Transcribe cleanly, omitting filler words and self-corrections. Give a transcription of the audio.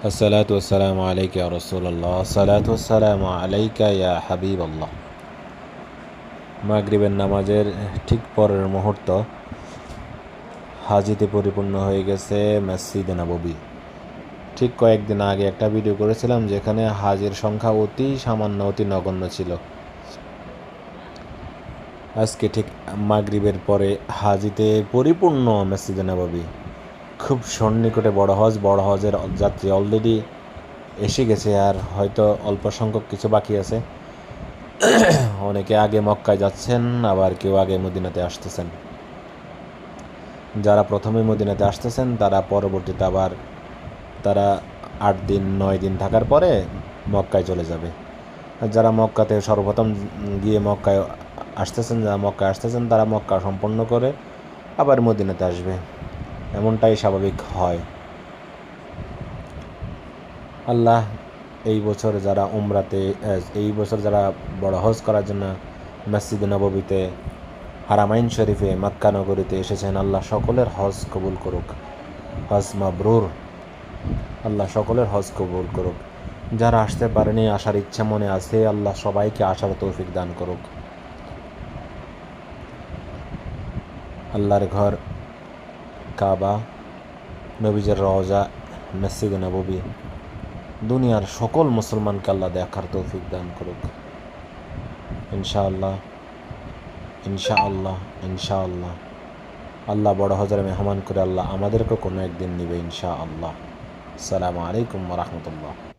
আসসালাতু ওয়াসসালামু আলাইকা ইয়া রাসূলুল্লাহ, আসসালাতু ওয়াসসালামু আলাইকা ইয়া হাবিবাল্লাহ। মাগরিবের নামাজের ঠিক পরের মুহূর্ত হাজিতে পরিপূর্ণ হয়ে গেছে মসজিদে নববী। ঠিক কয়েকদিন আগে একটা ভিডিও করেছিলাম যেখানে হাজির সংখ্যা অতি সামান্য, অতি নগণ্য ছিল। আজকে ঠিক মাগরিবের পরে হাজিতে পরিপূর্ণ মসজিদে নববী। খুব সন্নিকটে বড় হজের যাত্রী অলরেডি এসে গেছে, আর হয়তো অল্প সংখ্যক কিছু বাকি আছে। অনেকে আগে মক্কায় যাচ্ছেন, আবার কেউ আগে মদিনাতে আসতেছেন। যারা প্রথমে মদিনাতে আসতেছেন তারা পরবর্তীতে আবার তারা 8 দিন 9 দিন থাকার পরে মক্কায় চলে যাবে। আর যারা মক্কাতে সর্বপ্রথম গিয়ে মক্কায় আসতেছেন তারা মক্কা সম্পন্ন করে আবার মদিনাতে আসবে। এমনটাই স্বাভাবিক হয়। আল্লাহ এই বছর যারা বড় হজ করার জন্য মসজিদে নববীতে, হারামাইন শরীফে, মক্কা নগরীতে এসেছেন, আল্লাহ সকলের হজ কবুল করুক। হজ মাবরুর। আল্লাহ সকলের হজ কবুল করুক। যারা আসতে পারেনি, আসার ইচ্ছা মনে আছে, আল্লাহ সবাইকে আসার তৌফিক দান করুক। আল্লাহর ঘর কাবা, নবীজের রওজা, মসজিদে নববী, দুনিয়ার সকল মুসলমানকে আল্লাহ দেখার তৌফিক দান করুক। ইনশাআল্লাহ, ইনশাআল্লাহ, ইনশাআল্লাহ। আল্লাহ বড় হজের মেহমান করে আল্লাহ আমাদেরকে কোনো একদিন নিবে ইনশাআল্লাহ। আসসালামু আলাইকুম ওয়া রাহমাতুল্লাহ।